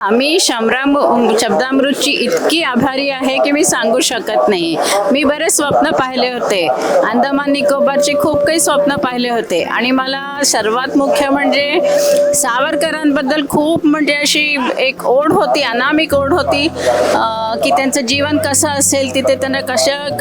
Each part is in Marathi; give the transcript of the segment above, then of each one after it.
आम्ही शब्दामृतची इतकी आभारी आहे की मी सांगू शकत नाही. मी बरेच स्वप्न पाहिले होते, अंदमान निकोबारचे खूप काही स्वप्न पाहिले होते आणि मला सर्वात मुख्य म्हणजे सावरकरांबद्दल खूप म्हणजे अशी एक ओढ होती, अनामिक ओढ होती की त्यांचं जीवन कसं असेल, तिथे त्यांना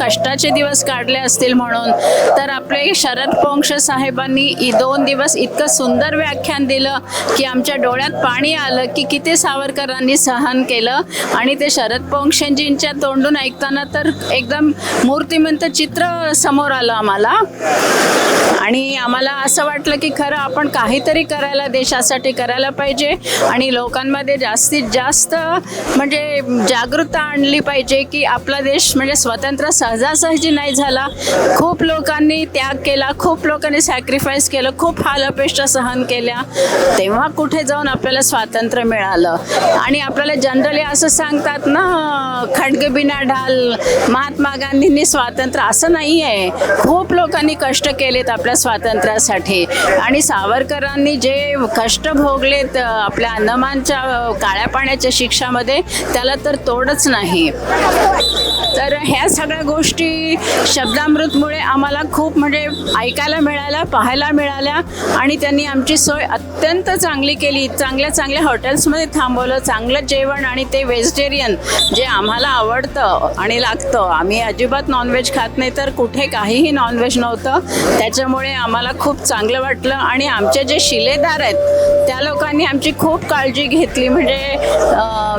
कष्टाचे दिवस काढले असतील म्हणून. तर आपले शरद पोंक्ष साहेबांनी 2 दिवस इतकं सुंदर व्याख्यान दिलं की आमच्या डोळ्यात पाणी आलं की किती सावरकरांनी सहन केलं. आणि ते शरद पोंक्षजींच्या तोंडून ऐकताना तर एकदम मूर्तिमंत चित्र समोर आलं आम्हाला. आणि आम्हाला असं वाटलं की खरं आपण काहीतरी करायला, देशासाठी करायला पाहिजे आणि लोकांमध्ये जास्तीत जास्त म्हणजे जागरूकता आणली पाहिजे की आपला देश म्हणजे स्वतंत्र सहजासहजी नाही झाला. खूप लोकांनी त्याग केला, खूप लोकांनी सॅक्रिफाईस केलं, खूप हालअपेष्टा सहन केल्या, तेव्हा कुठे जाऊन आपल्याला स्वातंत्र्य मिळालं. आणि आपल्याला जनरली असं सांगतात ना, खड्ग बिना ढाल, महात्मा गांधींनी स्वातंत्र्य, असं नाही आहे. खूप लोकांनी कष्ट केलेत आपल्या स्वातंत्र्यासाठी आणि सावरकरांनी जे कष्ट भोगलेत आपल्या अंदमानच्या काळ्या पाण्याच्या शिक्षामध्ये, त्याला तर तोडच नाही. तर ह्या सगळ्या गोष्टी शब्दामृतमुळे आम्हाला खूप म्हणजे ऐकायला मिळाल्या, पाहायला मिळाल्या आणि त्यांनी आमची सोय अत्यंत चांगली केली. चांगल्या हॉटेल्समध्ये थांबवलं, चांगलं जेवण आणि ते व्हेजिटेरियन जे आम्हाला आवडतं आणि लागतं. आम्ही अजिबात नॉनव्हेज खात नाही, तर कुठे काहीही नॉनव्हेज नव्हतं. त्याच्यामुळे आम्हाला खूप चांगलं वाटलं. आणि आमचे जे शिलेदार आहेत त्या लोकांनी आमची खूप काळजी घेतली, म्हणजे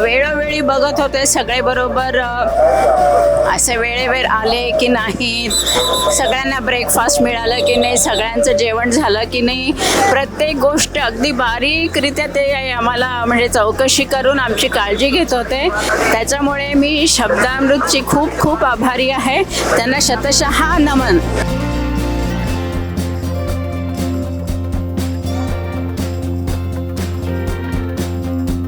वेळोवेळी बघत होते सगळे बरोबर असे वेळेवर आले की नाही, सगळ्यांना ब्रेकफास्ट मिळालं की नाही, सगळ्यांचं जेवण झालं की नाही, प्रत्येक गोष्ट अगदी बारीकरित्या ते आम्हाला म्हणजे चौकशी करून आमची काळजी घेत होते. त्याच्यामुळे मी शब्दामृतची खूप खूप आभारी आहे. त्यांना शतशः नमन.